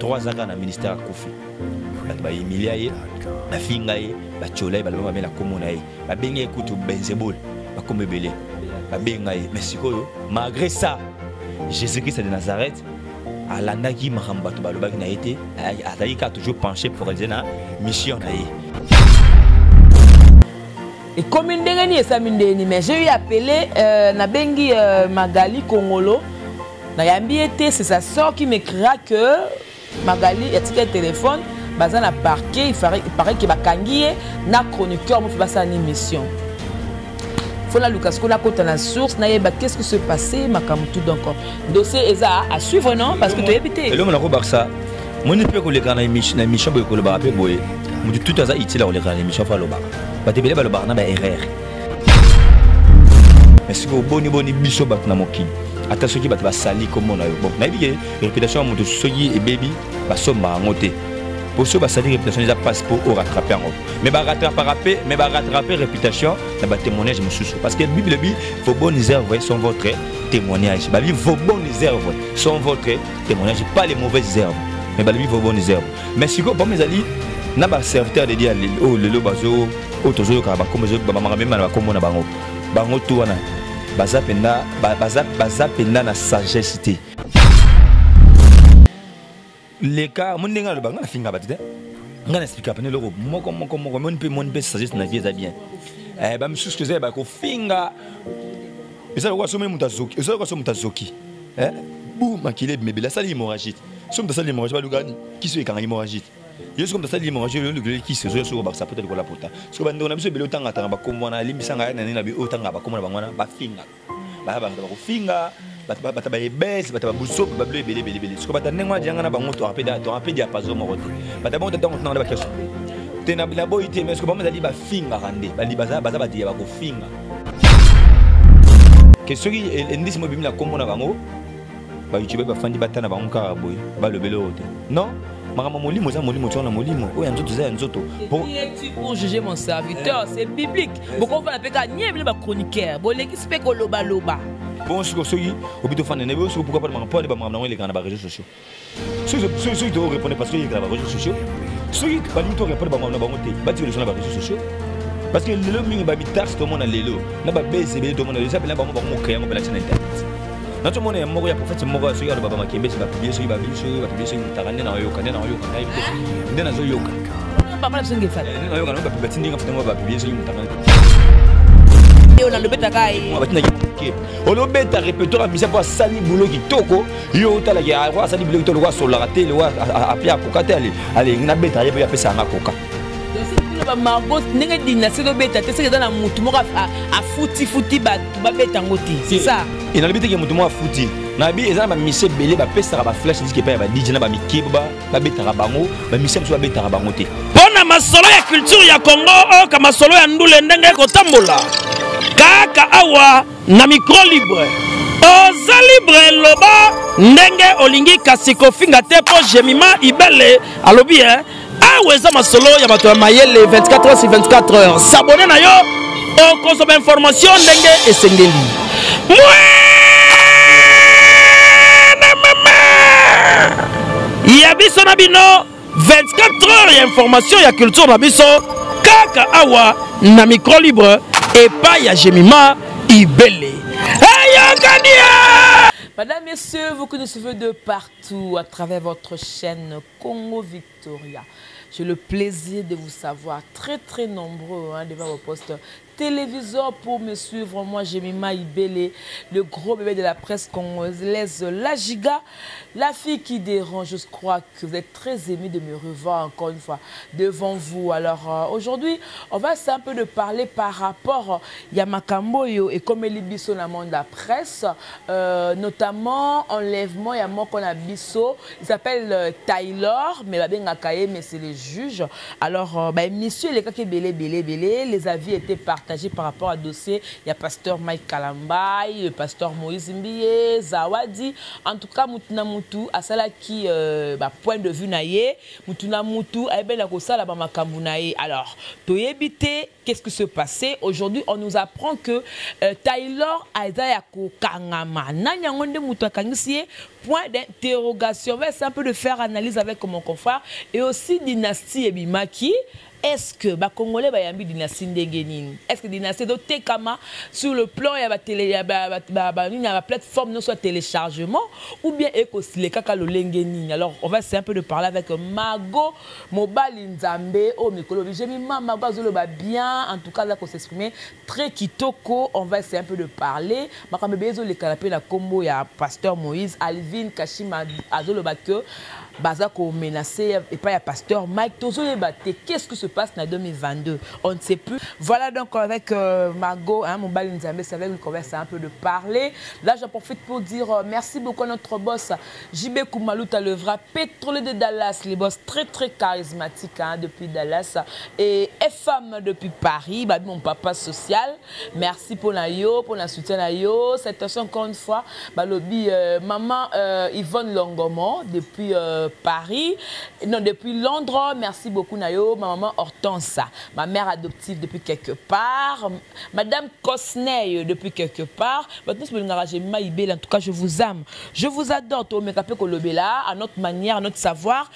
3 ans dans le ministère à Kofi. Ba Emilia ye, ba finga ye, ba chola ye, ba loma la komona ye. Ba benga écoute Benzebol, ba komebele. Ba benga ye. Mais sikoyo, malgré ça, Jésus-Christ de Nazareth a landaki mahamba to baloba ki na été, a toujours penché pour dire na mission na ye. Et comme une dernière, mais j'ai eu appelé Nabengi Magali Kongolo. C'est sa soeur qui m'écrira que Magali a tiré le téléphone, basé na parquet, il paraît qu'il va kangier na chroniqueur, moi faire ça une émission. Faut la Lucas qu'on a côté la source, na yeba qu'est-ce qui se passait, makamutu donc dossier eza à suivre non parce que tu es habité. Et l'homme na ko baksa, moi ne peux que les gars na émission boy ko le ba boy. Moi tout ça utile à les gars na émission fa lo ba. Ba te bele ba lo ba na ba erreur. Mais si ko boni biso ba na mokini. Attention qui va salir comme on a eu. Bon, mais bien, réputation de Soyi et Baby va se marmoter. Pour ceux qui salir réputation, ils passent pour rattraper en haut. Mais va rattraper réputation, ça va témoignage me sous. Parce que la Bible dit vos bonnes œuvres sont votre témoignage. La Bible vos bonnes œuvres sont votre témoignage, pas les mauvaises œuvres. Mais la Bible vos bonnes œuvres. Mais si vous pour mes amis, n'a pas serviteur de dire oh le bazo, oh toujours comme je maman même na comme on a bango tout wana. Baza penda na sagesse. Les cas, mon n'enga le banga finga batide. Ngana expliquer apene loko moko mon pe sagesse na vie za bien. Ba me excusez ba ko finga. Eza ko so mutazoki. Eza ko so mutazoki. Bou makile mebela sali hémorragique. So mtasali hémorragique ba lugani qui se ekanga hémorragique. Yesu comme ça l'hémorragie le qui se sur ba ça peut être ko la pota. So ba ndona biso belo tanga tanga ba komona limbisanga na na bi otanga ba komona bangwana ba finga. Ba ko finga bata ba ebes bata ba buso ba bleu belé. So ba tanengwa janga na bango to rapide diapason morote. Bata bon tango na ba keso. Tena bila boyité mais ko ba mali ba finga rande. Ba li baza ba dia ba ko finga. Question qui ndisi mo bimila komona bango. Ba YouTube ba fandi batana bango ka boy ba le belo hote. Non? Pour juger mon serviteur, c'est biblique. Pourquoi vous l'avez gagné le chroniqueur? Bon, l'équipe spec au loba. Bon, ce que vous au fan de pourquoi pas les réseaux sociaux. Ceux qui doivent répondre parce qu'il y a des réseaux sociaux. Ceux qui doivent répondre sur les réseaux sociaux. Parce que le monde va taxe tout le monde à l'élo. N'a pas baissé tout le monde. Les appels vont créer la chaîne internet. Notre monde est mort, il y a prophète mort, il y a Baba Makembe, il va publier sur Babi, il va publier sur Tarane, dans Yoka, dans Yoka, dans Yoka. Papa, c'est ce qu'il fait. Dans Yoka, on va publier sur Tarane. Et on a le bétail. On a le bétail, répétons la mise pour Sali Boulot qui toko, Yota la guerre, Sali Boulot qui toko, sur la raté, le roi à Pia Kokate, allez, il a bétail, il a fait ça à Coca. Margot n'est dynastie de bêta, c'est dans la moutouma à fouti bat, bête en goti. C'est ça. Et dans le but que moutouma fouti. Nabi, ils ont mis ces belés, bah peste à la flèche, dit qu'il paye, bah DJ, bah Mikeba, bah bête à Rabango, bah Michel soit bête à Rabangoté. Pona masolo ya culture ya Congo, oh, kama masolo ya ndule ndenge kotambola. Kaka awa na micro libre. Oza libre loba ndenge olingi kasiko finga te po jemima ibele alobi hein. Ah ouais ça masolo ya bato mayele 24 heures sur 24 heures. S'abonner na yo o consomme information ndenge esengeli. Ya biso na bino 24 heures ya information ya culture na biso kaka awa na micro libre et pas ya jemima ibele. Madame, messieurs, vous qui nous suivez de partout à travers votre chaîne Congo Victoria, j'ai le plaisir de vous savoir très nombreux devant vos postes téléviseurs pour me suivre. Moi, Jemima Ibele, le gros bébé de la presse congolaise, la giga, la fille qui dérange. Je crois que vous êtes très aimé de me revoir encore une fois devant vous. Alors aujourd'hui, on va essayer un peu de parler par rapport à Yamakamboyo et comme il biso dans le monde de la presse, notamment enlèvement, il y a un qu'on a biso, il s'appelle Taylor, mais c'est les juges. Alors, monsieur, les cas qui belé, les avis étaient partagés par rapport à dossier. Il y a pasteur Mike Kalambay, le pasteur Moïse Mbiye, Zawadi. En tout cas, Moutuna Moutou, à cela qui point de vue naïe, Moutuna Moutou, a bien la kosa la bamakambu naïe. Alors, toyebite qu'est-ce qui se passait. Aujourd'hui, on nous apprend que Taylor Isaiah Kangama, Nanyangonde Moutakangisie, point d'interrogation. C'est un peu de faire analyse avec mon confrère. Et aussi Dynastie Ebimaki. Est-ce que les Congolais ont une dynastie ndengenine? Est-ce que la dynastie de Tekama, sur le plan, il y a la plateforme, non soit téléchargement, ou bien les kaka le lengenine? Alors, on va essayer un peu de parler avec Mago Mobali Nzambe au Mikolo. J'ai mis Mago Zoloba bien, en tout cas, là, qu'on s'exprime très kitoko. On va essayer un peu de parler. Makambe Bezo, les canapés, la combo, il y a Pasteur Moïse, Alvin, Kashima, Azoloba que. Bazako menacé et pas il y a Pasteur Mike Tozo et Baté. Qu'est-ce qui se passe en 2022? On ne sait plus. Voilà donc avec Margot, hein, mon bal Nzambe, c'est avec lui qu'on va essayer un peu de parler. Là, j'en profite pour dire merci beaucoup à notre boss JB Koumalouta Levra, pétrolier de Dallas, les boss très très charismatiques hein, depuis Dallas et FM depuis Paris, bah, mon papa social. Merci pour la yo, pour la soutien la yo. Cette question encore une fois, bah, lobby maman Yvonne Longomont depuis Paris, non, depuis Londres, merci beaucoup Nayo, ma maman Hortense, ma mère adoptive depuis quelque part, Madame Cosney depuis quelque part, en tout cas je vous aime, je vous adore, à notre manière, à notre savoir,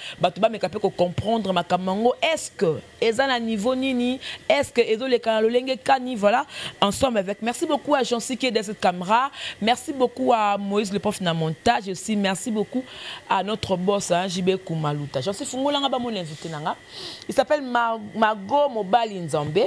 comprendre ma kamango, est-ce que Ezana niveau nini, est-ce que Ezo le kanalolenge kani, voilà, ensemble avec, merci beaucoup à Jean Siké de cette caméra, merci beaucoup à Moïse le prof na montage, et aussi merci beaucoup à notre boss JB Koumalouta. J'en sais Fungolanga ba mon invité nanga. Il s'appelle Mago Mobali Nzambe.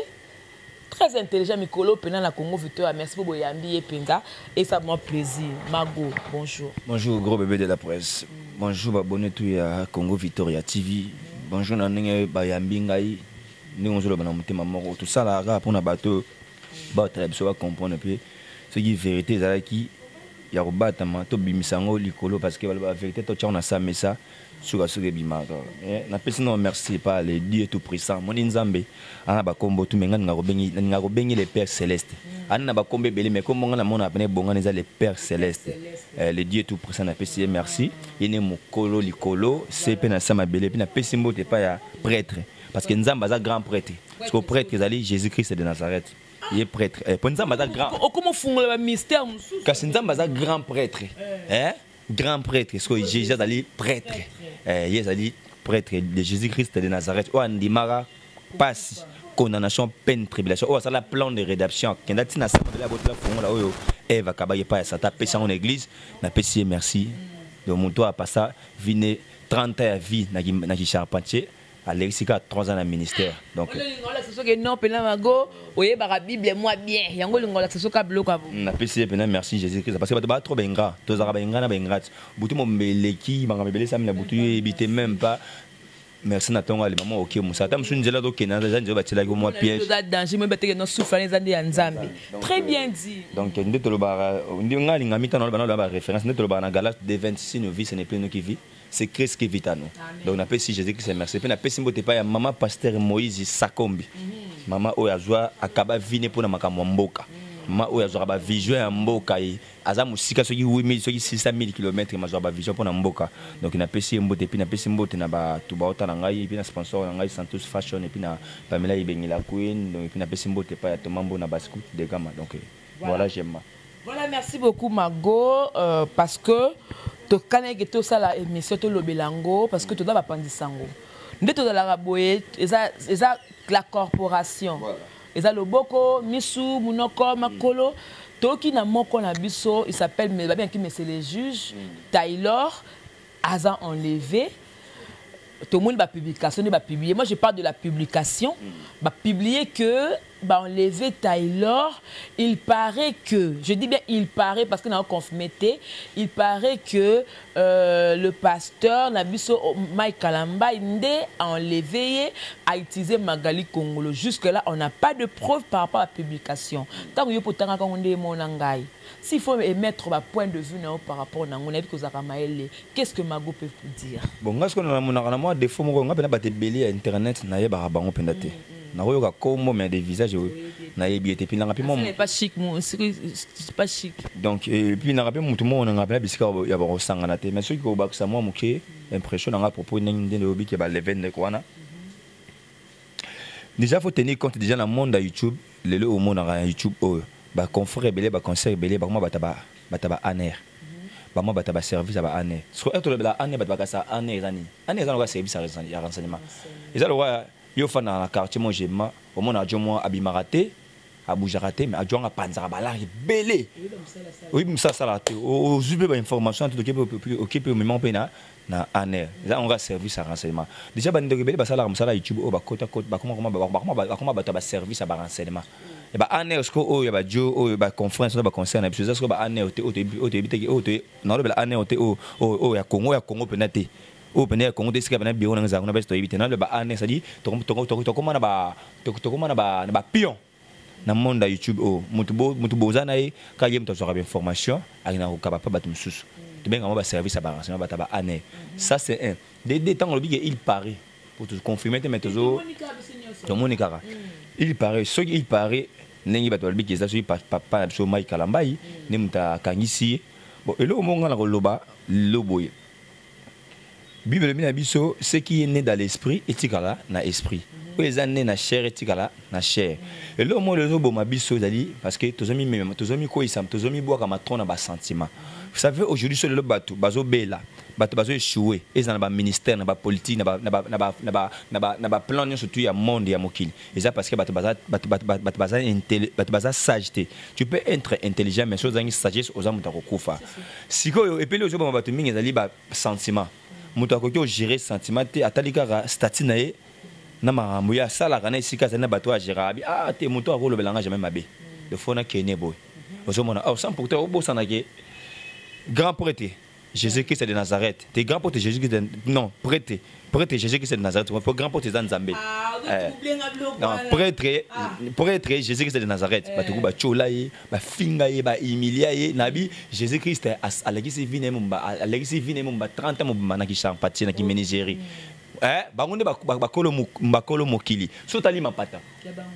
Très intelligent Mikolo pendant la Congo Victoria. Merci pour Boyambi et Penga et ça me fait plaisir. Mago, bonjour. Bonjour gros bébé de la presse. Bonjour abonné tout à Congo Victoria TV. Bonjour nanenge Bayambi ngai. Ni on zolo bana mutema moko tout ça là pour na bateau. Ba très bien comprendre puis ce qui vérité ça qui ya robatama to bimisango likolo parce que la vérité to tchana ça mais ça sur sur bimaka na pesi non merci pas les dieux tout puissant mon nzambe ana ba kombo tu menga ngarobengi les pères célestes ana ba kombe belé mais comme on a mon appelé bonga les pères célestes les dieux tout puissant na pesi merci ine mokolo likolo c'est pe na sama belé puis na pesi mbote pas ya prêtre parce que nzamba za grand prêtre parce que prêtre ils Jésus-Christ de Nazareth. Il est prêtre. Pour nous, grand. Comment font le mystère? Parce que nous sommes grand prêtre. Grand prêtre. Parce que Jésus est prêtre. Il est prêtre de Jésus-Christ de Nazareth. Oh, Andimara passe condamnation, peine, tribulation. Oh, ça la plan de rédemption. Quand on a dit que Eva Kabaye pas ça tape en église. Na pesi merci. Donc mon toit pas ça. Vine 30 ans à vie na qui charpentier. Alexis a 3 ans dans le ministère. Donc, merci Jésus-Christ. Parce que tu trop ingrat. Tu as ingrat. Boutou mon meleki, ma belle ça me la boutou éviter même pas. Merci Natonga les mamans OK Moussa. Tam sun jela do kenan za nzo batela ko moi piège. Danger me beteke no souffrance zandi ya Nzambe. Très bien dit. Donc ndé to lo ba ndi ngali ngami tanolo bana ba référence ndé to lo ba na Galates de 26 nos vies ce n'est plus nous qui vit. C'est Christ qui vit à nous. Donc on appelle si Jésus-Christ merci. Puis on appelle si mbote pa ya maman pasteur Moïse Sakombi. Maman o yazwa akaba vine pona makambo mboka. Maman o yazwa ba vision ya mboka yi. Aza musika soki 8000 soki 6000 km mazwa ba vision pona mboka. Donc on appelle si mbote puis on appelle si mbote na ba tuba ota ngai puis na sponsor ngai Santos Fashion et puis na Pamela Ibengila Queen. Donc puis on appelle si mbote pa ya Tomambo na bascout de Gama. Donc voilà j'aime. Voilà, merci beaucoup Mago parce que tu connais que tout ça la émission to lobelango parce que tu dois pas sango. Ndé to la raboye eza la corporation. Eza loboko misu munoko makolo toki na moko na biso il s'appelle mais bien qui mais c'est les juges Taylor Aza enlevé. Tout le monde va publication, va publier. Moi, je parle de la publication. Va publier que, enlever Taylor, il paraît que, je dis bien il paraît parce qu'on a confirmé, il paraît que le pasteur Nabiso Mike Kalamba a enlevé, a utilisé Magali Kongolo. Jusque-là, on n'a pas de preuve par rapport à la publication. Tant que vous avez mon angai. S'il faut émettre un point de vue par rapport à Maëlle, qu'est-ce que Mago peut vous dire? Bon, ce qu'on a des fois, on a des belés à Internet, on a des barabans pendate. On a comme des visages, on a des billets. C'est pas chic, c'est pas chic. Donc, et puis, on a tout le monde, on a appelé parce qu'il y a un sang en la tête. Mais ceux qui ont ça, moi, j'ai l'impression à propos d'un hobby qui va lever de quoi. déjà faut tenir compte déjà dans le monde de YouTube le au monde dans YouTube bah confrère belé bah conseil belé bah moi bataba aner bah moi bataba service ba aner so être le aner bataba ça aner zani aner zani service à renseignement et ça le roi yo fa dans la quartier moi j'ai ma au monde a moi abimaraté à Boujarate mais à Djonga Panzara Bala belé oui ça là au juste ba information tout occupé au moment pena na aner ça on va service à renseignement déjà ba ndenge belé ba sala musala YouTube au ba côté ba comment ba service à renseignement et ba aner ce ko ya ba jo o ba conférence ba concerne parce que ça ba aner o non le aner o ya Congo penate o pene Congo de sika bana bio na zango na besto éviter na le ba aner ça dit to comment na ba pion na monde de YouTube mutu bozana e ka yem to sera bien formation akina ko kapapa batum susu to benga mo ba service ba renseignement ba aner ça c'est un des temps le il paraît pour te confirmer mais toujours to monika il paraît ce qu'il paraît nengi bato balbi ki zaso papa so mai kalambai ne muta kangisi bon elo monga na koloba loboye Bible mina biso ce qui est né dans l'esprit etikala na esprit les années na chair etikala na chair et le mot le zo boma biso dali parce que tozomi même tozomi ko isam tozomi boa kama tona ba sentiment vous savez aujourd'hui sur le bateau bazo bela bato bazo échouer et na ba ministère na ba politique na ba plan surtout ya monde ya mokili et ça parce que bato baza sageté tu peux être intelligent mais chose sagesse aux amuta kokufa siko et puis le zo boma bato mingi dali ba sentiment muta ko gérer sentiment te atalika statut na ye na marambo ya sala kana isika na bato a gérer ah te muto a ko belanga jamais mabe le fona kene boy ozomona oh sans pourtant obosana ke grand prêtre Jésus-Christ de Nazareth. T'es grand prêtre Jésus-Christ non, prêtre Jésus-Christ de Nazareth. Faut grand prêtre Nzambe. Non, prêtre Jésus-Christ de Nazareth. Ba tuku ba cholaye, ba fingaye, ba humiliaye, nabi Jésus-Christ alagisi vine mumba 30 ans mumba na ki champagne na ki menigeri. Bangonde bakolo mokili so tali mapata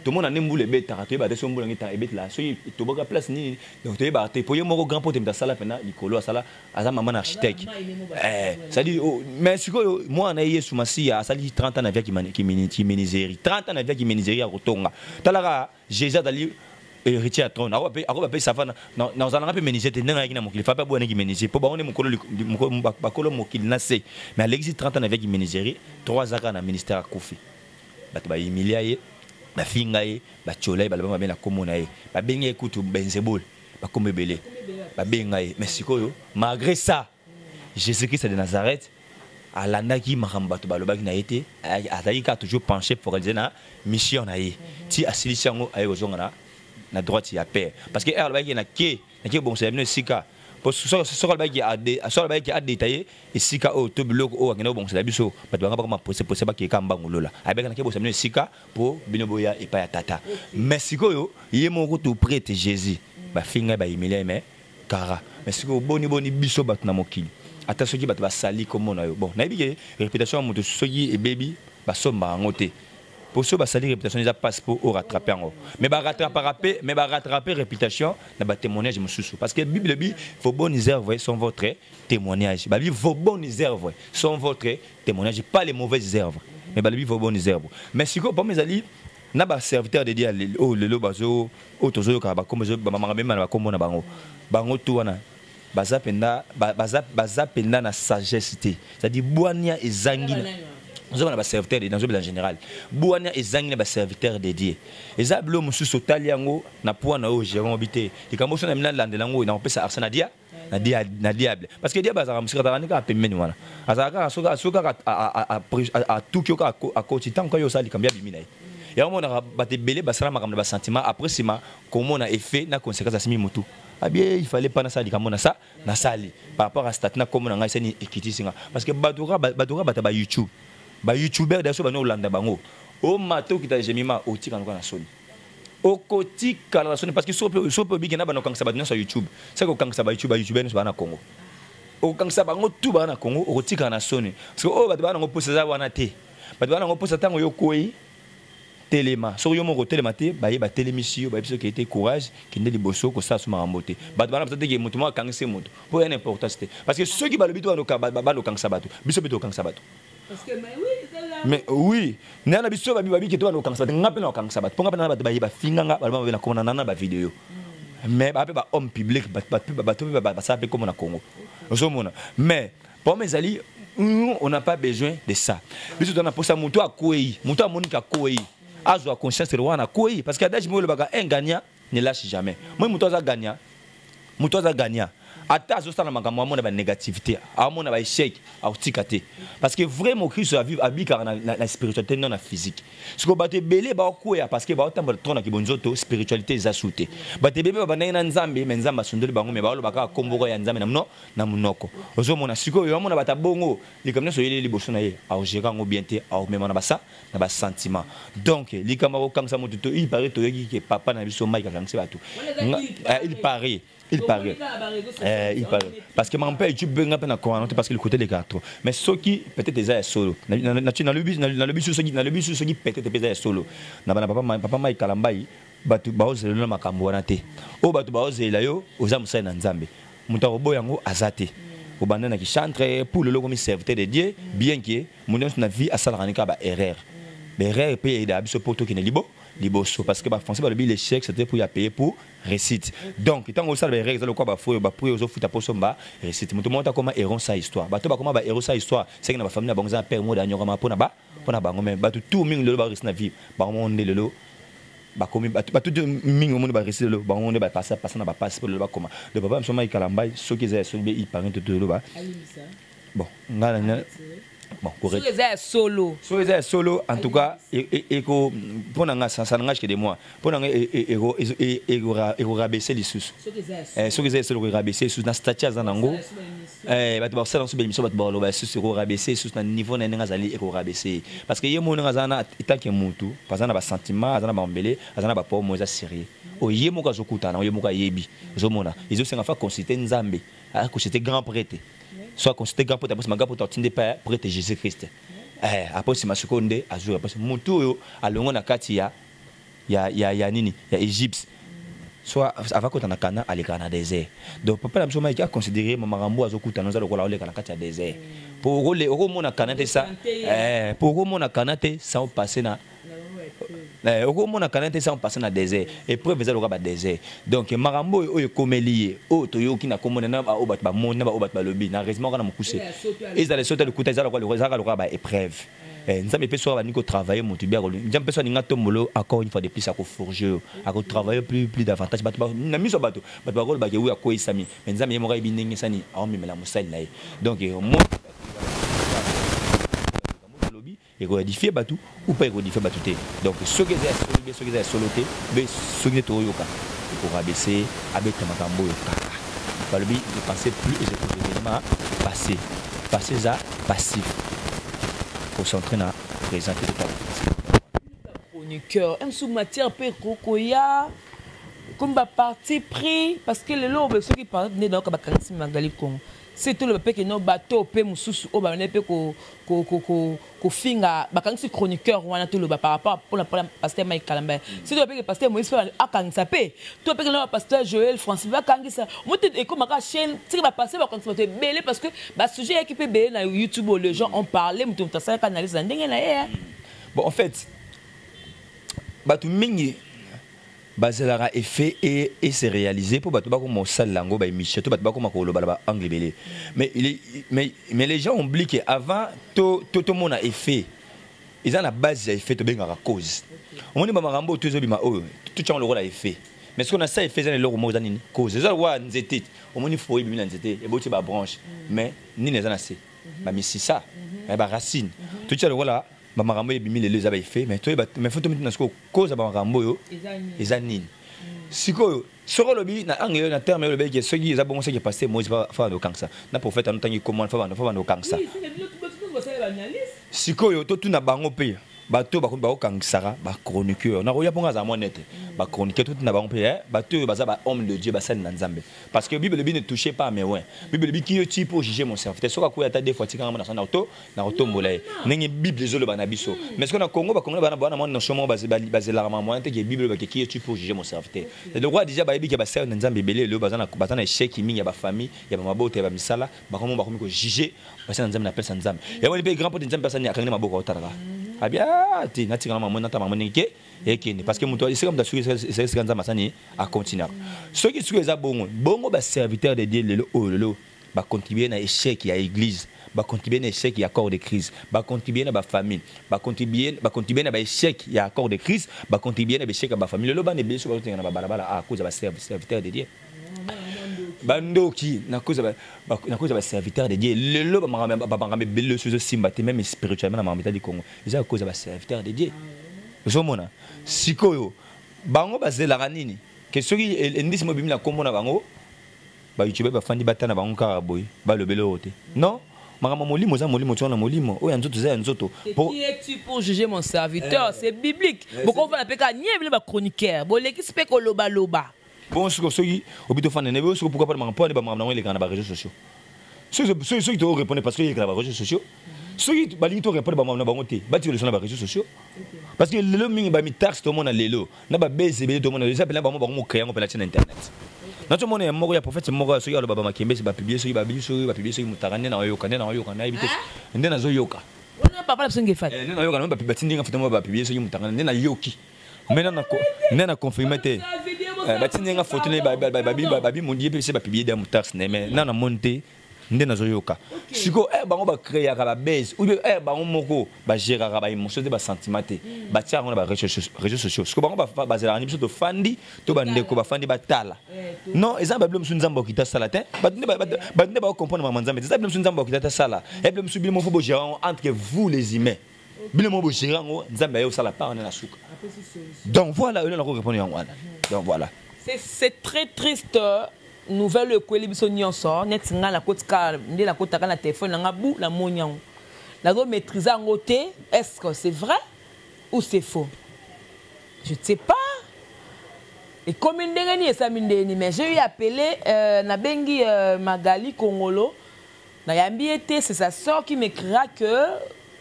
to mona nembule beta to ba deso mbula ngita ebet la so to boka place ni donc to ba te poye moko grand pote mta sala pena likolo sala aza maman architecte ça dit mais siko moi na Yesu Masia asali 30 ans na via ki menizeri 30 ans na via ki menizeri ya kotonga talaka Jésus dali héritier à trône akoba ça va dans un peu méniser te ndanga kina mokili fa pa bwana ki méniser po ba on mokolo mokili na se mais Alexis 30 ans avec méniserie 3 ans na ministère akufi bato ba humiliaye ba fingaye ba cholay ba ba na komona ye ba benye kutu benzebol ba komebele ba bengaye mais sikoyo malgré ça Jésus-Christ de Nazareth alandaki makambato balobaki na été azali ka toujours penché pour réaliser na mission na ye ti asilisi yango ayo zonga na droite ya paix parce que elle va y na qui bon c'est bien sika parce que ce va y a détaillé et sika au to bloc au ngena bon c'est la biso ba ba ba poser ba ki kamba ngolola abeka na ki bon c'est bien sika pour binoboya et pas ya tata mais siko yo yemo ko to prêtre Jésus ba finga ba humilier mais kara mais siko boni biso bat na mokili ata soki bat ba sali comme na yo bon na bi réputation moto soki et baby ba somba ngote pour ceux qui ont réputation, ils passent pour rattraper. Mais rattraper réputation, ils témoignage parce que la Bible dit vos bonnes œuvres sont votre témoignage. La Bible vos bonnes œuvres sont votre témoignage, pas les mauvaises œuvres. Mais la Bible vos bonnes œuvres. Mais si vous avez dit, na ba serviteur de Dieu le bazo o tozo ka ba comme ba mama mema na komona bango tu wana baza penda na sagesse, c'est-à-dire boania ezangi. Nous avons un serviteur de Dieu en général. Bouania et Zang n'est serviteur de Dieu. Et ça, bleu, monsieur Sotaliango, n'a point na o gérant habité. Et comme on a mis dans lango, il a empêché Arsène Dia, na diable. Parce que Diable a monsieur Katarani a payé voilà. Azaka à tout qui a côté tant que yo ça li kambia bimina. Et on a battu belé basala makam na sentiment après sima comment on a effet na conséquence à simi mutu. Ah bien il fallait pas na ça li kamona ça na sali par rapport à statna comme on a ngani ekiti singa parce que badura bata YouTube. Ba YouTuber d'ailleurs ba no landa bango o mato kita jemima o tika na soni o kotika na soni parce que so pe bigena ba no kangsa ba sur YouTube c'est ko kangsa ba YouTuber no ba na Congo o kangsa bango tu ba na Congo o kotika na soni parce que o ba ba ngo posa za wana te ba ba ngo posa tango yo koi telema so yo mo telema te ba ye ba télémission ba biso qui était courage qui ne liboso ko sa suma rambote ba ba na peut-être que mutu mo kangse mutu pour une importance parce que ceux qui ba le bito no ka ba no kangsa bato biso bito kangsa bato. Parce que mais oui, Mais oui, nana biso babi ki to na kansa ngape na kansa bat ponga na ba ba finga nga ba na ko na ba vidéo. Mais ba ba homme public ba ça comme na Congo. Ozomona. Mais pour mes alliés, on n'a pas besoin de ça. Biso to na posa muto akoyi, muto amoni ka koyi. Azo conscience rwana koyi parce que adage mo le baga un gagnant ne lâche jamais. Moi muto za gagnant. Muto za gagnant. Ata zo sana makambo amona ba négativité, amona ba échec, a tikate. Parce que vraiment Christ a vivre habika na spiritualité non na physique. Ce que ba te belé ba koya parce que ba otamba trop na kibonzoto spiritualité za souté. Ba te bébé ba na nzambe mais nzamba sondoli bango mais ba lo baka komboko ya nzambe na munoko. Ozo mona siko yo amona bata bongo, likamne so yeli liboso na ye, a gérer ngo bien te, a même na basa na ba sentiment. Donc likama ko kangsa motuto il paraît to yeki ke papa na biso mai kangsa batu. Il paraît il paraît. Il paraît. Parce que mon père, tu peux pas parce que le côté des cartons. Mais ceux qui peut-être déjà solo. Dans le bus, ceux qui peut-être déjà solo. Papa Mike Kalambai, batu baoze le makambo na te. O batu baoze la yo, oza musai na nzambe. Muta robo yango azate. Au bandana qui chante pour le logo serviteur de Dieu, bien que mon na vie à salaranika ba erreur. L'erreur paye d'abiso poto qui ne libo. Liboso parce que ba français ba le l'échec c'était pour y payer pour récite. Donc tant que ça les règles le quoi ba faut ba pour aux futa poso ba récite. Muto monta comment héros sa histoire. Ba to ba comment ba héros sa histoire. C'est que na ba famille na bango père mo da nyora pona ba bango mais ba tout ming le ba récite na vie. Ba mo ndé le ba komi ba tout ming mo ba récite le ba mo ndé ba passer na ba passe pour le ba comment. Le papa mso mai Kalambai ce qui est so il parent tout le ba. Bon, ngala bon, correct. Sur les solo, en tout cas, et pour ça n'engage que de moi. Pour rabaisser les sous. Sur les solo, rabaisser les sous. Dans statut à Zanango, ça dans ce bénéfice, rabaisser sous un niveau n'engazali et rabaisser. Parce que y a mon razana état qui est moutou, parce qu'on a un sentiment, on a un embellé, on a un pas moins sérieux. Oh, y a mon cas au Koutana, y a mon cas yebi. Zomona. Ils ont fait un fait consulter Nzambe, consulter grand prêtre. Soit considéré grand pour ta pour t'entendre pas prêtre Jésus-Christ. Après c'est ma seconde à jour parce que mutu alongo na kati ya nini ya Égypte. Soit avant que tu na kana aleka désert. Donc papa la msoma a considéré marambo azokuta noza lokola oleka na kati ya désert. Pour le mona kanate ça pour mona kanate ça on passer na au mona kanate ça on passer na désert et preuve za loka ba désert. Donc marambo oyo komelié o toyo ki na komona na ba obat ba mona ba obat ba lobi na raisement kana mukuse. Ils allaient sauter le kuta za loka ba épreuve. Nous avons besoin de travailler mon tibia. Nous avons besoin de tomolo encore une fois de plus à forger, à travailler plus davantage. Nous mis au bateau, bateau rôle bateau où à quoi il s'ami. Mais nous avons mis moral binding sani, à on met la mousselle là. Donc moi, et rédifier bateau ou pas rédifier bateau. Donc ce que j'ai soloté, mais ce que j'ai toyoka pour abaisser, abaisser ma cambo yoka. Par le but de passer plus évidemment passer ça passif. Concentré na présenter tout à l'heure. Chroniqueur, un sous matière peu kokoya, comme ba parti pris parce que le lot ceux qui parlent né dans ka kanisi magali Congo. C'est tout le peuple qui no bateau pe mususu o ba ne pe ko finga ba kanisi chroniqueur wana tout le par rapport pour la pasteur Mike Kalambai. C'est tout le peuple pasteur Moïse a kanisa pe. Tout le peuple no pasteur Joël Francis ba kangisa. Moi et comme ma chaîne, c'est va passer va kanisa belé parce que ba sujet qui peut belé na YouTube les gens ont parlé mutu ça canalise ndenge na ye. Bon en fait batu mingi bazelara effet et c'est réalisé pour batu ba comme salle lango ba émission to batu ba comme ko lo ba anglais belé. Mais les gens oublient que avant tout monde a effet. Ils ont la base à effet to benga cause. On dit ba marambo to zo bima o tout change le rôle à effet. Mais ce qu'on a ça effet c'est le rôle mo nini cause. Ça wa nzete. On moni foi bima nzete et boti ba branche. Mais ni les anase. Ba misi ça. Ba racine. Tout change le rôle là. Marambo et bimi les avaient fait mais toi mais faut te mettre dans ce cause ba marambo yo ezanine siko soro lobi na angle na terme le beke ceux qui bon ce qui passé moi pas faire de cancer na prophète en tant que comment faire de cancer siko yo to tout na bango pe bato ba kangisara ba chroniqueur na roya ponga za monete ba chroniqueur tout na ba on peut bato baza ba homme de Dieu ba sali na Nzambe parce que Bible ne touchez pas mes ouais Bible bi qui tu pour juger mon serviteur soka ko ata des fois tika na son auto na otombola ngi Bible zolo ba na biso mais ce qu'on a Congo ba Congo ba na na chomo ba la maman te que Bible ba qui tu pour juger mon serviteur le roi déjà ba yebi ke ba sali na Nzambe belé le ba na échec mingi ya ba famille ya ba mabote ba misala ba komo ba komi ko juger ba sali na Nzambe na pesa Nzambe ya woni pe grand pote Nzambe personne ya kangina maboko otara ah bien ti na tika na maman na ta maman nike ekene parce que muto c'est comme da c'est ganza masani a continuer ceux qui sont les bongo ba serviteur de Dieu le ba contribuer na échec ya église ba contribuer na échec ya corps de crise ba contribuer na ba famille ba contribuer na ba échec ya corps de crise ba contribuer na ba échec ba famille le ba ne bien sûr ba tenga na ba balabala à cause ba serviteur de Dieu bandoki na cause ba serviteur de Dieu le ba ngambe belle chose simba te même spirituellement na mamita du Congo ils à cause ba serviteur de Dieu zomona sikoyo bango bazelaka nini ke soki ndisi mobimi na kombo na bango ba youtube ba fandi batana bango kaka boy ba lobelo te non makambo molimo za molimo tona molimo oya nzoto za nzoto pour qui es-tu pour juger mon serviteur c'est biblique boko va peka niebile ba chroniqueur boleki spé ko loba loba bon soki obito fandi ne soki pourquoi pas makambo ba makambo les kana ba réseaux sociaux ceux qui te répondent parce que il y a les réseaux sociaux ceux qui balingi to répondre ba makambo na bango te ba ti le sur les réseaux sociaux parce que le mingi ba mi taxe to mona lelo na ba bese be to mona les appels ba mo créer on peut la chaîne internet na to mona moko ya prophète moko so ya lo baba makembe se ba publier so ba publier so mutarane na yoka na ibite ndena zo yoka on papa la singe fat ndena yoka na ba batindinga fata mo ba publier so mutarane ndena yoki maintenant na confirmer te batindinga photo ne ba mundi pe se ba publier dans taxe mais na monter ndena zo yoka siko bango ba créer ka ba base ou bango moko ba gérer ka ba émotion ba sentiment te ba tia ngona ba réseaux sociaux siko bango ba zela ni biso to fandi to ba ndeko ba fandi ba tala non ezamba blum su nzamba okita sala te ba ne ba comprendre maman nzamba ezamba blum su nzamba okita sala et blum su bilmo fo bo gérer entre vous les humains bilmo bo gérer ngo nzamba yo sala pa on na suka donc voilà on a répondre ngwana donc voilà c'est très triste nouvelle ko libiso nyonso net nga la kotika ndé la kotaka na téléphone nga bu la monian la go maîtriser en côté est-ce que c'est vrai ou c'est faux je ne sais pas et comme ndengani esa mindeni mais j'ai eu appelé na bengi Magali Kongolo na yambi été c'est sa sœur qui m'écrira que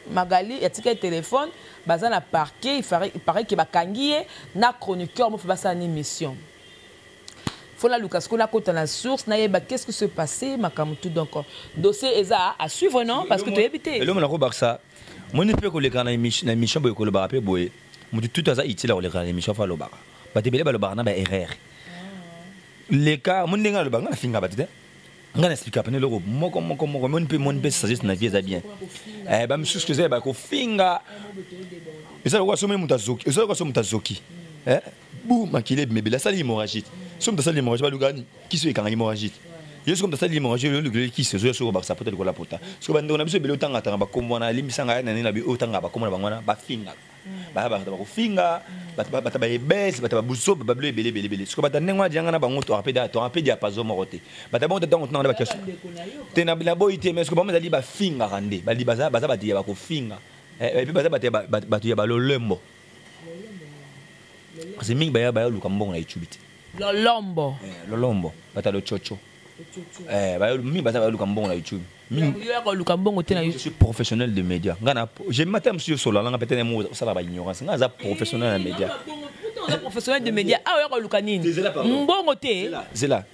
Magali a tika téléphone baza na parquet il paraît que bakangi na chroniqueur mo fait basa une émission. Faut la Lucas qu'on a côté la source naïba qu'est-ce qui se passait makamutu donc dossier eza à suivre non parce que tu évité l'homme la roba ça mon ne peut que les gars na émission boy ko le barape boy mon tout ça itila le gars émission fa lo bara ba te bele ba lo bara na ba erreur les cas mon ndinga le banga finga ba te ngana expliquer apene le moko mon peut sagesse na vie za bien ba me excusez ba ko finga eza ko so mutazoki eza ko so mutazoki bou makile mebe la sali hémorragie somme de sali hémorragie ba lugani qui se kanga hémorragie yesu comme de sali hémorragie le qui se zo ba sapota ko la pota so ba ndona biso belo tanga tanga ba komwana limisanga na na bi otanga ba komwana bangwana ba finga ba ko finga ba ebes ba buso ba bleu bele so ba tanengwa janga na bango to rapide diapason morote ba ta bon de temps na ba question te na boité mais so ba mezali ba finga rande ba libaza ba dia ba ko finga et puis ba ya ba lolembo c'est mingi ba luka mbongo na YouTube lolombo bata lo chocho ba mingi ba luka mbongo na YouTube mingi yo ko luka mbongo te na je suis professionnel de médias ngana je matin monsieur solo nga peut-être mo sala ba ignorance nga za professionnel de médias professionnel de médias ah yo ko luka nini mbongo te c'est là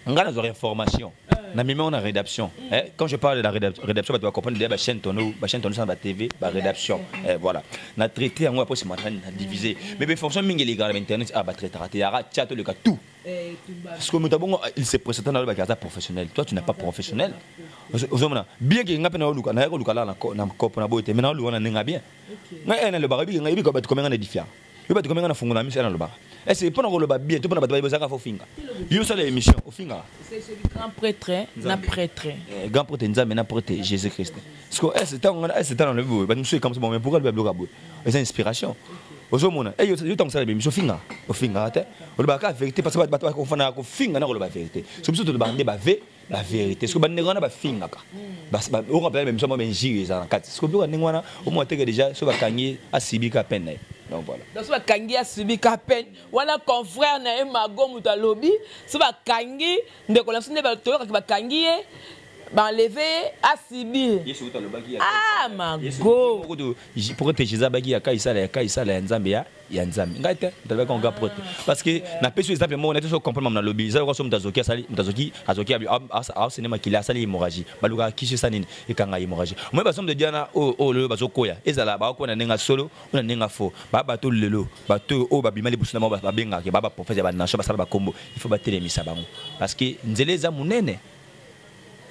ngana zo information na mimi on a rédaction quand je parle de la rédaction tu vas comprendre la chaîne tono sur la TV la rédaction voilà na traité en après c'est maintenant diviser mais fonction mingi légal internet ba traiter raté ya chat le cas tout parce que mutabongo il se présente dans le cas professionnel toi tu n'es pas professionnel bien que ngapena luka na luka la na kopo na boité mais na luka na nga bien nga le barabi nga ibi ko ba comment on est différent yo ba comment on a fungula mission na le bar et c'est pour le bien tout pour ba bazaka fo finga yo ça l'émission au finga c'est grand prêtre na prêtre grand prêtre nzambe na prêtre Jésus Christ parce que c'est dans le bout ba nous comme ça mais pourquoi le bloc c'est inspiration ozomona yo tant ça l'émission finga au finga te o ba ka vérité parce que ba ko fana ko finga na ko ba vérité so biso to ba ndé ba ve la vérité. Ce que bandengana ba fingaka. Ba on rappelle même ça moi benjiri ça en quatre. Ce que bandengana au moins que déjà so ba kangi asibika peine. Donc voilà. Donc so ba kangi asibika peine. Wana confrère na Mago mutalobi, so ba kangi ndeko la sine ba to ba kangi enlevé à Sibyl. Ah, Mago. Pour te jésus bagi ya kaisala ya nzambe ya nzambe. Ngate, ndalba ko nga prote. Parce que na peso exemple mo on a tout comprendre na lobby. Ça ko so mutazoki asali azoki a cinéma kila asali hémorragie. Baluka kishi sanini ekanga hémorragie. Moi ba somme de diana o le bazokoya. Ezala ba ko na nenga solo, na nenga fo. Ba bato lelo, bato o ba bimali busuna mo ba benga ke ba prophète ba nacho ba sala ba kombo. Il faut ba telemisa bango. Parce que nzeleza munene.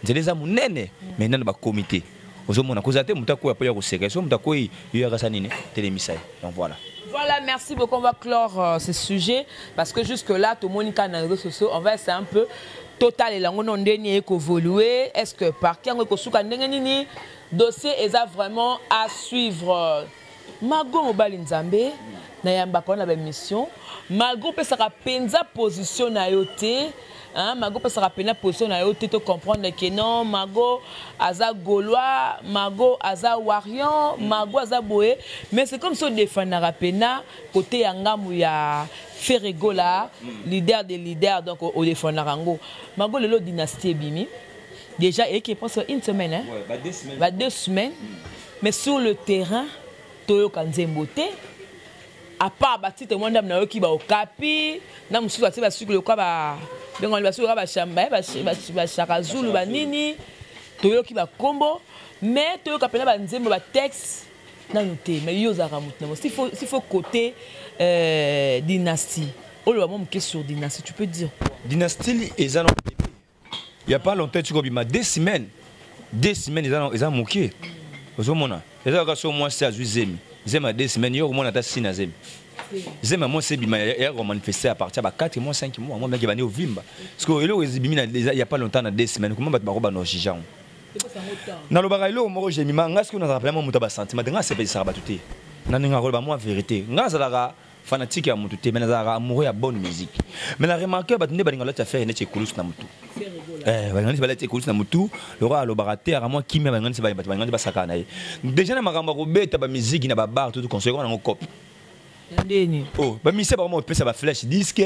Nzeleza munene mais nana ba comité ozomona kozate mutako ya poya koseka so mutako yi yakasa nini telemisa. Donc voilà. Voilà, merci beaucoup. On va clore ce sujet parce que jusque là tout le monde est dans les réseaux sociaux. On va essayer un peu total et là on est évoluer. Est-ce que par qui on est suka nini dossier est vraiment à suivre. Mago Mobali Nzambe na yamba ko na ba mission. Mago pe saka penza position na yote. Hein, Mago peut se rappeler la position na yo te comprendre que non Mago aza Gaulois, Mago aza Warian, Mago aza Boé, mais c'est comme si on défend rapena côté yangamu ya Ferregola, leader des leaders donc au défend rango. Mago le dynastie bimi. Déjà et qui pense une semaine hein. Ouais, 2 semaines. Mais sur le terrain Toyo Kanzembote à part bâti témoin d'am na yo ki ba okapi, na musu bâti ba suku le kwa ba donc on va sur ba chamba ba charazulu ba nini toyo ki ba kombo mais toyo kapena ba nzembo ba texte na noté mais yo za ramut na s'il faut côté dynastie on le moment que sur dynastie tu peux dire dynastie ils ont il y a pas longtemps tu vois 2 semaines ils ont moqué aux homona ils ont gasé au moins 16 zemi zema 2 semaines yo mona ta sina zemi zema moi c'est bima ya manifester à partir de 4 mois 5 mois moi bien bani au vimba parce que le ezibimi il y a pas longtemps na 2 semaines comment ba ba no jijan na lo bagailo mo j'ai mima ngaski on a rappelé moi muta ba sentiment nga c'est pas ça ba tuté na nga ko ba moi vérité nga zalaka fanatique ya mutu te mais na amoureux ya bonne musique mais la remarqué ba tinde ba ngala ta faire ne chekulus na mutu ba ngala ba chekulus na mutu le roi lo baraté à moi qui me ba ngala ba sakana déjà na makamba ko beta ba musique na ba bar tout conseil on a cop ndeni oh ba mise ba mo pesa ba flash disque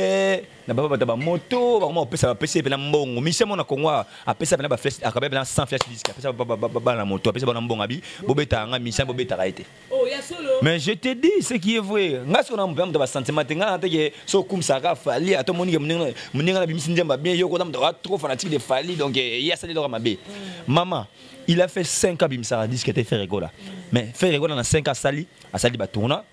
na ba ba moto ba mo pesa ba PC pe na mbongo mise mo na kongwa a pesa ba flash akabe na 100 flash disque pesa ba na moto pesa ba na mbongo abi bo beta nga mise bo beta raité oh ya solo mais je te dis ce qui est vrai nga so na mbam ba sentiment nga te ke so kum saka fali ato moni muninga na bimisi ndemba bien yo ko na trop fanatique de fali donc il y a ça de mabe maman il a fait 5 ans bimisa disque était fait rigola mais fait rigola na 5 ans sali ba tourna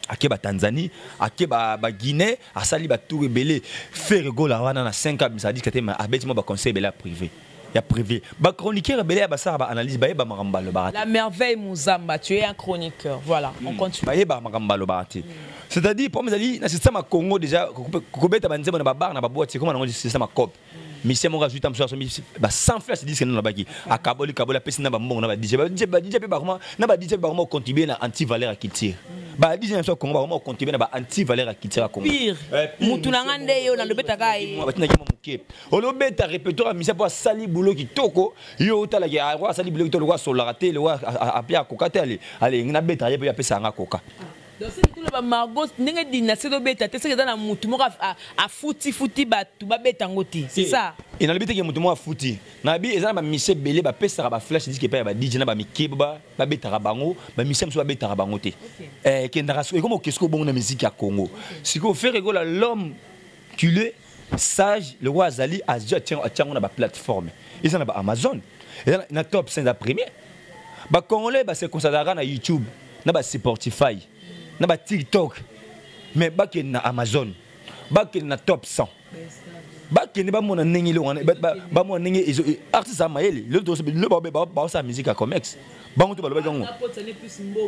akeba Tanzanie akeba Guinée asali ba tout rebelle faire gola wana na 5 ans ça dit que ma abeti mo ba conseil bela privé ya privé ba chroniqueur rebelle ba ça ba analyse ba maramba le barati la merveille Muzamba tu es un chroniqueur voilà on continue ba maramba le barati c'est-à-dire pour mes na système Congo déjà ko beta ba nzembo na ba bar na ba boîte comment on dit système cop Monsieur mon rajoute amso ba sans flash disque na baki akaboli kabola pesi na ba mbongo na ba DJ pe ba comment na ba DJ ba comment contribuer na anti valeur à quitter ba DJ so Congo ba comment contribuer na ba anti valeur à quitter à Congo pire mutu na ngande yo na lobeta kai batina ki momuke o lobeta répertoire mise pour sali boulot ki toko yo tala ki a sali boulot ki toko wa solarate le wa a pia kokate ale ngina beta ye pe pesa nga koka. Donc c'est tout le Mago n'engue dynastie do beta te c'est que dans la mutu mo a futi batu ba beta ngoti c'est ça et na le beta ki mutu mo a futi na bi ezana ba mise belé ba pesa ba flash disque pa ba DJ na ba mikeba ba beta ka bango ba mise so ba beta ka bango te ke ndara so comme qu'est-ce que bon na musique à Congo si ko faire rigoler l'homme culé sage le roi Azali a déjà tient on a ba plateforme ils en a ba Amazon et na top 5 premier ba congolais ba se considérer na YouTube na ba Spotify na ba TikTok mais ba ke na Amazon ba ke na top 100 ba ke ne ba mona ndenge le wana ba mona ndenge artiste amayele le ba sa musique à comex bango to ba lo ba ngongo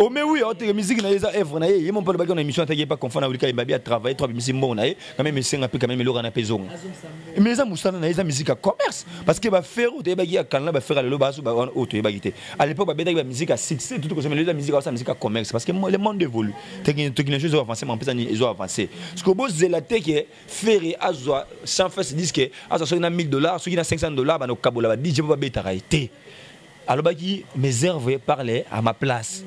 oh mais oui autre musique na eza œuvre na ye mon pas le ba na émission ta pas confondre avec Ulika Mbabi a travaillé 3 musique mbongo na ye quand même c'est un peu quand même le rana pezong mais eza musana na eza musique à commerce parce que ba faire ou te ba gi akana ba faire le ba so ba auto ba gité à l'époque ba beta ba musique à succès tout comme la musique à musique à commerce parce que le monde évolue technologie ont avancé mais en plus ils ont avancé ce que boss zelaté qui faire azwa sans faire se disent que ah ça soit na $1000, ceux qui na $500 ba no kabola ba DJ ba betara été. Alors bah qui mes œuvres parlaient à ma place.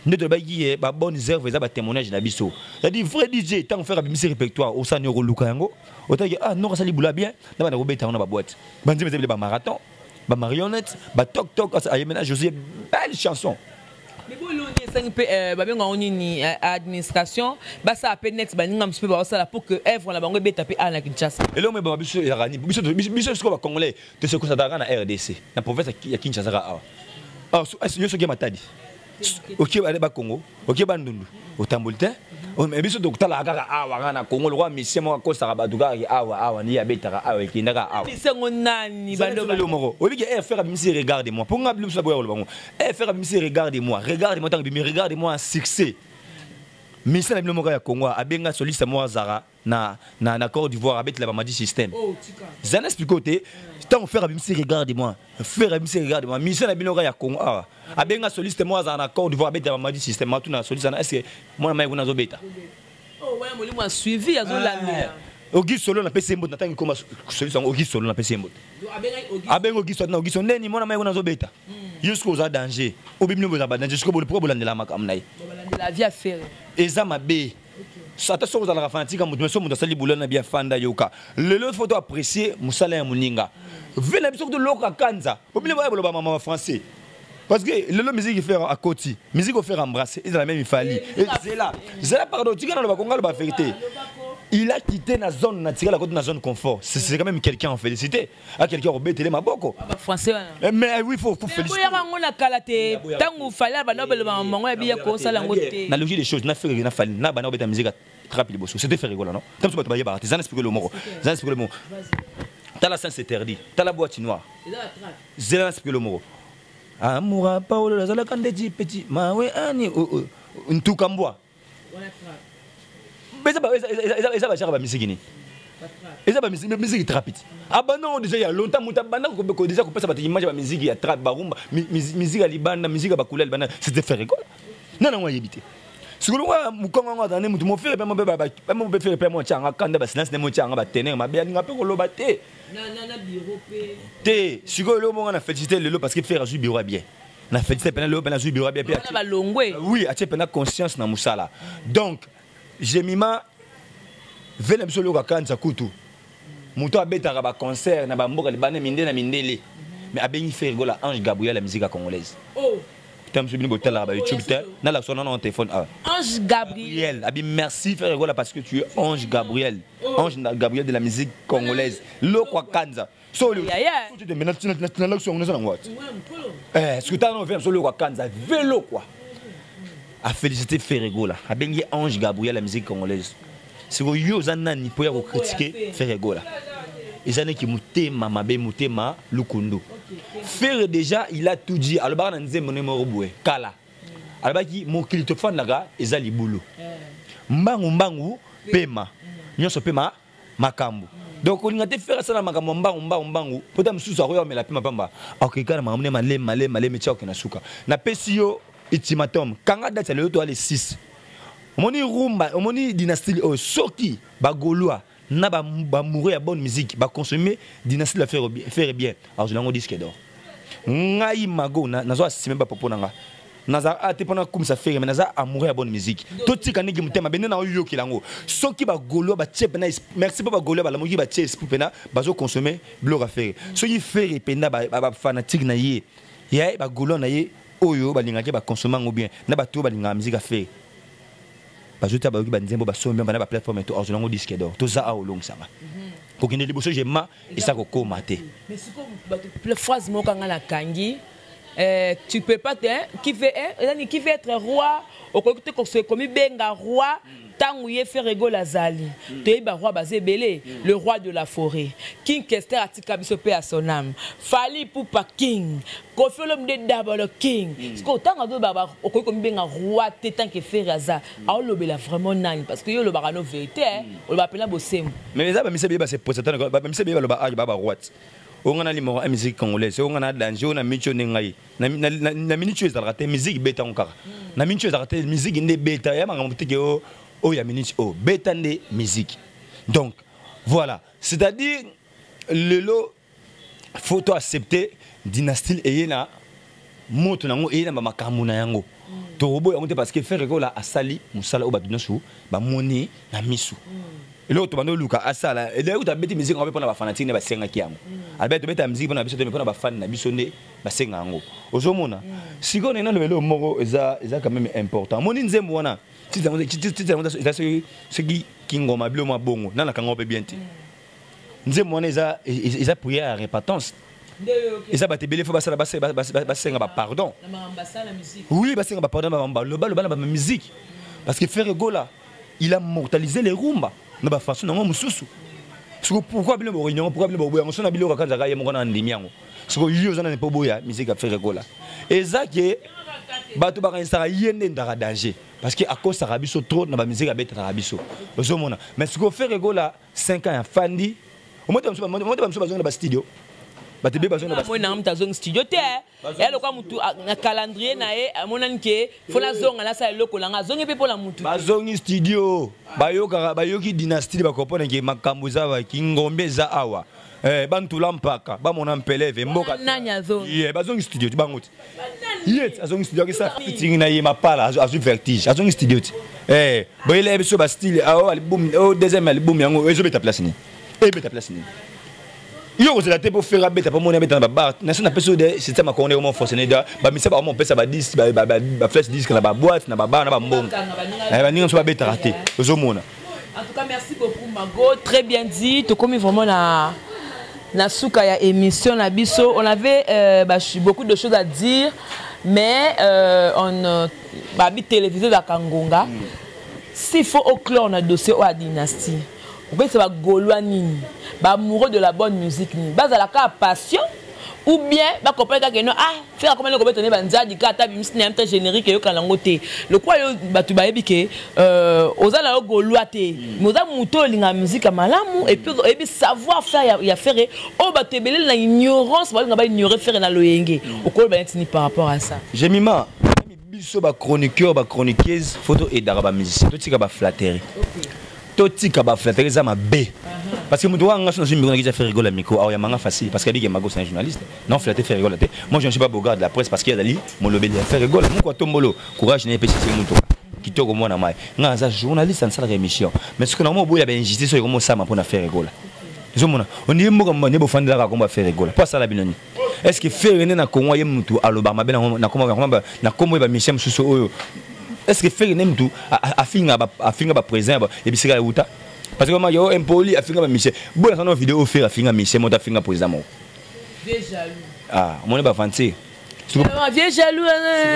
Ne te bagi ba bonne œuvre ça ba témoignage na biso. C'est-à-dire vrai DJ tant faire abimisi répertoire au sanero lukango. Autant que ah non ça li boula bien, na ba na robeta na ba boîte. Bandi mais ba marathon, ba marionnette, ba toc toc ça y ménage aussi belle chanson. Mais bon l'on ba benga oni administration, ba ça appelle net ba ninga msipe ba ça pour que œuvre la bango beta pe ala Kinshasa. Et là mais ba biso ya rani, biso ce qu'on congolais, de ce que ça dara na RDC, na province ya Kinshasa ah. Ah yo so ke matadi. Ok ba Congo, ok ba ndundu. Otambolite. Mais biso dokutala kaka awa na Congo le roi mission mo ko sara baduga awa ni abetara awa kindaka awa. Mission nani bando le moro. Obi ke faire abimisi regarde-moi. Pour ngabli so boya le bango. Faire abimisi regarde-moi. Regarde-moi tant que regarde-moi un succès. Mission na moko ya Congo abenga soliste mo Zara na Côte d'Ivoire avec la Mamadi système. Zan explique côté tant faire abimisi regarde-moi. Faire abimisi regarde-moi. Mission na moko ya Congo abenga soliste mo Zara na Côte d'Ivoire avec la Mamadi système. Ma tuna soliste na est-ce que moi na maïko na zo beta. Oh ouais molimo a suivi azo la Auguste Solo na PC Mbot na tangi koma soliste Auguste Solo na PC Mbot. Abenga Auguste na Auguste neni mo na maïko na zo beta. Jusqu'au danger. Obimino boza danger jusqu'au le problème de la makamnaï. La vie à faire. Eza mabe. Attention aux la fanatique à mutume mutu sali boulana bien fanda yoka. Le lot photo apprécier musala ya muninga. Vu la de loka kanza. Obile ba boloba maman français. Parce que le lot musique faire à côté, musique faire embrasser, ils ont la même il fallait. Et c'est là pardon, tu connais le Congo la vérité. Il a quitté la zone naturelle à côté de la zone confort. C'est quand même quelqu'un en félicité. À quelqu'un au bête les maboko. Français. Mais oui, il faut féliciter. Tant fallait ba nobel maman et bien ko sala ngote. Na logique des choses, na fait na fallait na ba na beta musique trap les bossos. C'était faire rigoler non. Comme ça ba yeba, ça explique le mot. Ça explique le mot. T'as la sens interdit, t'as la boîte noire. Ça explique le mot. Amoura Paolo la zala kandeji petit mawe ani ntukambwa. Mais ça va chercher musique ni. Et ça va musique trapite. Ah bah non déjà il y a longtemps muta bana ko déjà ko pesa ba image ba musique ya trap barumba musique ya libanda musique ba kulel bana c'était faire rigole. Non non yebité. Siko lwa mukongo ngwa na mutu mo faire pe mo be faire pe mo changa kanda ba silence ne mo changa ba tener ma be nga pe ko loba te. Na bureau pe. Te siko lo mo na féliciter le parce que faire du bureau bien. Na féliciter pe na le na du bureau bien. Oui, a tie pe na conscience na musala. Donc j'ai mima vele msolo ka kanza kutu muto abetaka ba concert na ba mboka libane minde na mindele mais abengi faire gola Ange Gabriel la musique congolaise. Oh tam subini botala ba YouTube na la sonne na téléphone. Ange Gabriel abi merci faire gola parce que tu es Ange Gabriel. Ange Gabriel de la musique congolaise. Lo kwa kanza so le tu te menace na la sonne na ngwa ce que tu as fait solo kwa kanza vélo quoi. A féliciter Ferregola, a bengi Ange Gabriel la musique congolaise. C'est que yo zanani pour y critiquer Ferregola. Ils ont qui mutema mabe mutema lukundu. Ferre déjà il a tout dit. Alors bah on disait mon numéro boué kala. Alors bah qui mon clitophone là ils a libulu. Mbangu pema. Nyonso pema makambu. Donc on a fait ça na makambu mbangu. Peut-être msusu aroya mais la pema pamba. OK kana mamne malé metia okena suka. Na pesio ultimatum kanga date le to aller 6 omoni rumba omoni dynastie soki ba goloa na ba mourir ya bonne musique ba consommer dynastie la faire bien alors je l'ango disque d'or ngai mago na zo asime ba popo nanga naza ate pona comme ça faire mais naza amour ya bonne musique to tika ngi mutema bende na yo kilango soki ba goloa ba tchep na merci pas ba goloa ba la moki ba tchep pena ba zo consommer blog à faire soki faire pena ba fanatique na ye ya ba goloa na ye oyo balingaki ba consommer ngo bien na ba to balinga musique à faire ba jota ba ba nzembo ba sombe ba na ba plateforme to orzolango disque d'or to za a olong sanga ko kinde liboso jema isa ko komate mais c'est comme phrase mo kanga na kangi tu peux pas qui veut être roi au côté ko se komi benga roi tangu ye fait rigoler Zali te ba roi basé belé le roi de la forêt King Kester atika biso pe à son âme Fally Ipupa king Koffi Olomide d'abord king parce que tangu do baba au côté komi benga roi te tant que faire aza a lobela vraiment nani parce que yo lo ba no vérité on va appeler bosem mais les aba mise ba c'est pour ça ba mise ba lo ba baba roi on a numéro un musique congolaise on a danger on a micho nengai na minute ez raté musique beta encore na minute ez raté musique ne beta ya manga mutike o ya minute o beta ne musique donc voilà c'est-à-dire lelo faut to accepter dynastie eyena moto nango eyena ba makambo na yango to robo yango te parce que faire école asali musala o batu nyoso ba moni na misu elo to bando luka asala et d'ailleurs tu as bêti musique on va prendre ba fanatique ne ba senga ki yango albert to beta musique pona biso to pona ba fan na biso ne ba senga yango ozomona siko na lelo moko eza quand même important moni nzembo wana ti ce qui ngoma bilo ma bongo na kango pe bien ti nzembo wana eza prière à répétence. Et ça va te béler, faut passer pardon. Oui, pardon, le musique. Parce que Ferregola, il a mortalisé les rumba. De la façon dont on se pourquoi bien réunion, pourquoi bien on s'en a bien quand ça gagne mon andimiango. Ce que je n'ai pas boya musique à Ferregola. Et ça qui est bateau par un yende dans danger. Parce que à cause Arabiso trop dans la musique à bête Arabiso. Mais ce que Ferregola 5 ans à Fandi, au moins tu vas besoin de studio. Batebe bazo na studio te ya lokwa mutu na calendrier na ye amonani ke fona zonga na sa eloko langa zongi pe pour la mutu bazongi studio bayoki dynastie bakopona ke makambo za ba kingombe za awa bantu lampaka ba mona mpeleve mboka nanya zongi bazongi studio ti bango ti yet azongi studio ke sa fitting na ye mapala azu vertige azongi studio ti boyele biso ba style album deuxième album yango ezo beta place ni beta place ni yo vous êtes pour faire bête pour mon bête dans bar nation apeso de système ko on fonctionner da ba misa ba on pesa ba 10 ba flash disque na ba boîte na ba bar na ba mbongo ba ninga so ba bête raté ozomona. En tout cas merci beaucoup Mago, très bien dit to comme vraiment na souka ya émission na biso on avait beaucoup de choses à dire mais on ba bi télévisé da Kangonga s'il faut au clan on a dossier au dynastie. Vous pouvez savoir Gaulois nini, amoureux de la bonne musique nini, base à la cas passion ou bien ba comprendre que non faire comment le commettre banza di kata bi misni amta générique yo kalangote le quoi yo batu ba ebike ozala yo Gaulois te mais oza muto linga musique malamu et puis savoir faire ya faire o batebele na ignorance ba nga ba ignorer faire na loyenge o ko ba ntini par rapport à ça Jemima biso ba chroniqueur ba chroniqueuse photo et daraba musicien to tika ba flatterie totika ba flatterie za mabe parce que mutu wanga sona zimbi ngaki faire rigoler micro aw ya manga facile parce que dit que Mago c'est un journaliste non flatter faire rigoler moi je ne suis pas beau gars de la presse parce qu'il y a dali mon lobby faire rigoler mon ko tombolo courage n'est pas si mutu kitoko mona mai nga za journaliste en salle émission mais ce que normalement boya ba injustice so comme ça ma pour faire rigoler zomona on dit mo comme ne bo fandela ka komba faire rigoler pas ça la binoni est-ce que faire na ko ngoye mutu aloba mabe na komba ba mission suso oyo. Est-ce que faire n'aime tout à finir ba présent et puis c'est uta parce que moi yo impoli à finir ba mission bon ça non vidéo faire à finir mission moi ta finir président moi vieux jaloux mon ba fancy vieux jaloux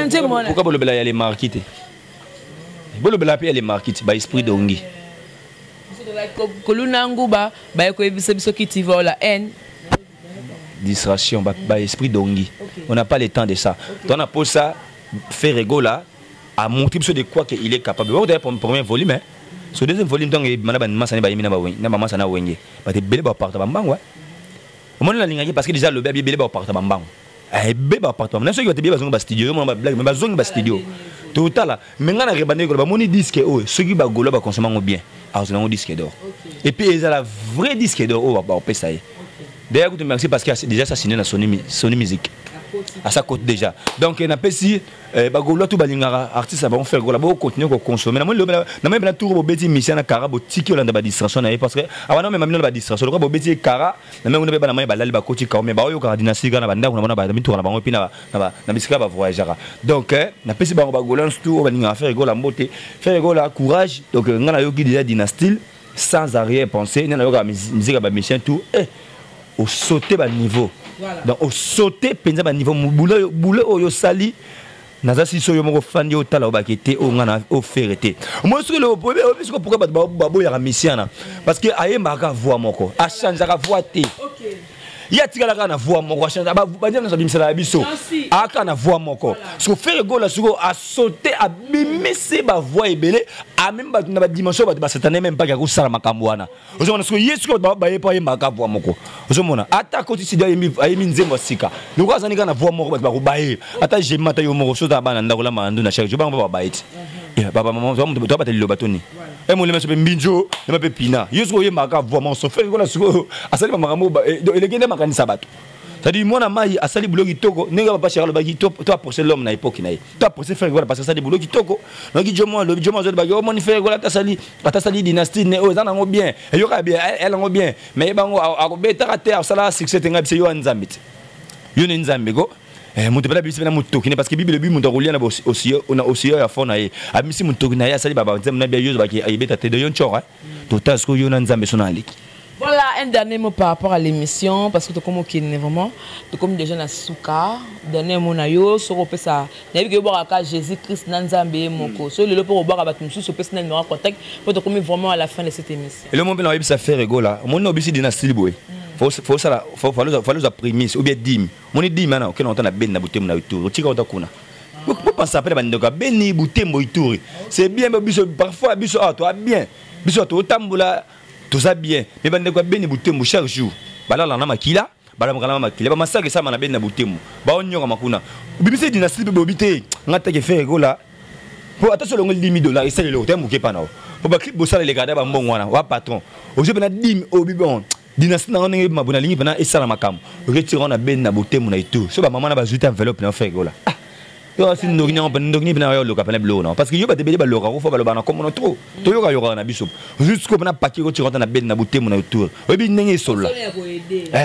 c'est moi pourquoi bo le bela y aller marquer bo le bela puis aller marquer ba esprit d'ongi koluna nguba ba ko ebisa biso kiti vola haine distraction ba esprit d'ongi on n'a pas le temps de ça on a pour ça faire rigoler à montrer de quoi qu'il est capable. Vous avez pour le premier volume, hein. Sur le deuxième volume, donc, il m'a dit parce que déjà le bébé est appartement. Eh, bébé appartement. N'est-ce que tu es besoin de studio, mais besoin de studio. Total. Maintenant, on a rebané que le disque, ceux qui bagolo va consommer bien. Alors, c'est un disque d'or. Et puis, il y a la vraie disque d'or, on va pas ça. D'ailleurs, merci parce qu'il y a déjà assassiné la Sony Music. À sa côte déjà. Donc, on a pas si bagolo tout balingara artiste va faire gola bo continuer à consommer. Na même na tour bo beti mission na kara bo tiki on ba distraction na parce que avant même ba distraction le bo beti kara na même on ba na mai ba lali ba koti ka mais ba yo ka dynastie na banda on ba mi tour na bango pina na bisika ba voyagera. Donc na pesi ba bagolo tout balingara faire gola mbote faire gola courage. Donc ngana yo ki déjà dynastie sans arrière-pensée na yo ka musique ba mission tout au sauter ba niveau. Voilà. Donc au sauter penza ba niveau boulot oyo sali naza si so yo moko fandi o tala o bakete o ngana o ferete moi ce que le problème c'est pourquoi babo ya mission parce que ayemba ka voix moko a changer ka voix te OK ya tika la na voix moko a changer ba dia na bimisala biso aka na voix moko so faire gola suko a sauter a bimisi ba voix ebele a même ba na ba dimension ba satane même pas ka kusala makambo wana ozomona so yesu ba yepa yemba ka voix moko ozomona ata ko ti ayemi nzembo sika nuko azani ka na voix moko ba ko baye ata je mata yo moko so ta bana ndako la mandu na chaque jour ba ba baite papa maman toi pas te le batoni et mon le monsieur mbinjo le m'a pina yusko ye maka vraiment son frère voilà suko asali makambo il est makani sabato c'est-à-dire moi na mai asali boulot kitoko ninga papa chéral ba kitoko toi pour l'homme na époque na toi pour frère voilà parce que ça des boulot kitoko donc jomo le jomo zo ba yo mon frère voilà tasali dynastie ne o zana ngo bien et yo ka bien elle ngo bien mais bango akobeta ka terre sala succès tenga bise yo nzambit yo ne nzambe go mutu pela bisi na mutu kine parce que bible bi mutu rolia na aussi ya fona ye abisi mutu na ya sali baba nzambe na bia yo ba ki ayebeta te de yo nchora to tasko yo na nzambe sonali. Voilà un dernier mot par rapport à l'émission parce que tu comme qui vraiment tu comme déjà na souka dernier mot na yo so pe ça na bi boire ka Jésus Christ na nzambe moko so le pour boire ba tumsu so pe na numéro contact pour te comme vraiment à la fin de cette émission. Et le moment na ça fait rigola mon no bisi dynastie boy faut ça faut la prémisse ou bien dim mon dim na OK on entend ben na butem na tour tika otakuna pour penser après bandoka beni butem tour c'est bien biso parfois biso toi bien biso to tambula tout ça bien mais bande quoi beni butembo chaque jour bala la na makila bala mukala makila ba masaka ça na beni na butembo ba onyoka makuna bibise dynastie be bobité ngata ke faire gola pour attention le $10,000 et c'est le hotel muke pana pour ba clip bo sala le gada ba mbongo wana wa patron oje bena 10 obibon dynastie na ngene mabuna lingi bena et sala makam retire on a beni na butembo na itu so ba maman na ba zuta enveloppe na faire gola parce que yo ba debeli ba loka ko fa ba lobana comme on trop to yo ka yo na biso jusqu'au na paquet ko tiranta na ben na buté mon autour obi ndenge sola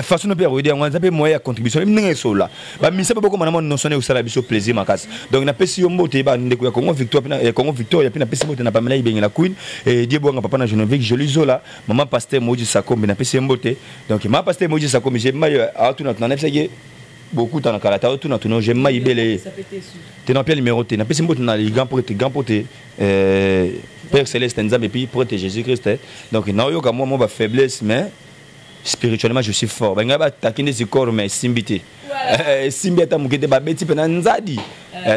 façon no pe aider on zape moyen contribution ndenge sola ba misa ba boko mana non sonné au sala biso plaisir makas donc na pesi yo mbote ba ndeko ya Congo Victoire ya na pesi mbote na Pamela Ibenge la Queen et Dieu bonga papa na Geneviève joli zola maman pasteur Moji Sakombe na pesi mbote donc ma pasteur Moji Sakombe j'ai maille à tout notre na nefsege beaucoup dans la calata tout na tout j'aime maille belé tu n'as pas numéroté na pesi mbote na grand poté Père Céleste nzambe et puis protéger Jésus-Christ donc na yo ka moi ba faiblesse mais spirituellement je suis fort ba ngaba takinde ce corps mais simbité simbeta mukete ba beti pena nzadi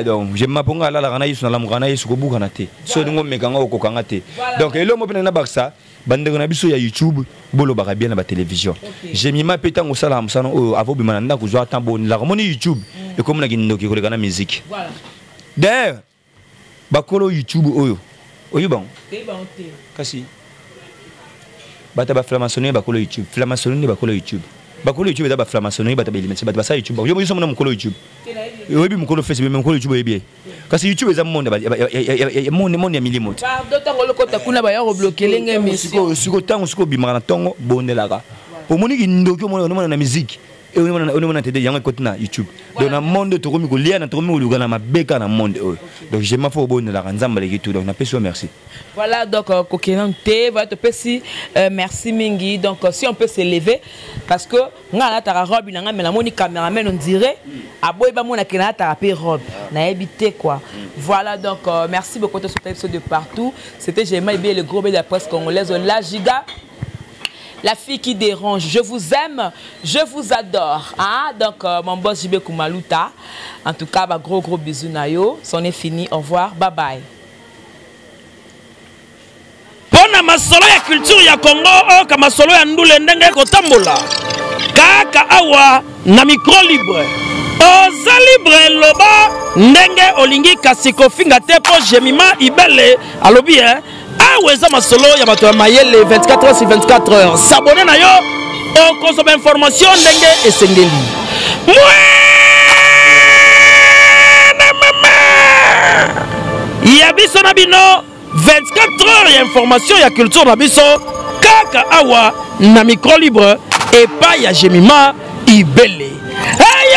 donc je m'aponga la kana yisu na la mukana yisu ko buka na te so ngo mekanga okokanga te donc elo mo pena na baksa bandeko na biso ya YouTube bolo baka bien na ba télévision j'ai mis ma pétango sala musano o avobi mananda ko zo atambo la moni YouTube et comme na kindoki ko le musique voilà d'ailleurs bakolo YouTube oyo bon kasi bata ba flamasoné bakolo YouTube flamasoné bakolo YouTube bakolo YouTube ba flamasoné bata ba limite bata ba YouTube yo mo na mukolo YouTube yo bi mukolo Facebook mukolo YouTube yebi kasi YouTube eza monde ba monde ya milimote pardon tango lokota kuna ba ya rebloquer lenge émission siko tango siko bimaka na tongo bondelaka pour moni kindoki mo na musique et on a été yango côté na YouTube donc na monde to komi ko lia na to komi ko lugana mabeka na monde donc je m'en faut bonne la nzamba le tout donc na peso merci. Voilà donc Kokenante va te pesi merci mingi donc si on peut s'élever parce que ngala ta robe na ngame la moni cameraman on dirait aboy ba mona kena ta pe robe na habité quoi. Voilà donc merci beaucoup de ce épisode de partout. C'était Gemma Ibé le gros B de la presse congolaise La Giga. La fille qui dérange, je vous aime, je vous adore. Hein? Donc, mon boss JB Koumaluta. En tout cas, gros bisous nayo. C'en est fini. Au revoir. Bye bye. Pona masolo ya culture ya Congo, ka masolo ya ndule ndenge kotambola. Kaka awa na micro libre. Oza libre loba ndenge olingi kasiko finga te po Jemima Ibele alobi Weza masolo ya bato ya mayele 24 heures sur 24 heures. S'abonner na yo au consomme information ndenge esengeli. Ya biso na bino 24 heures ya information ya culture na biso kaka awa na micro libre et pas ya Jemima Ibele. Hey,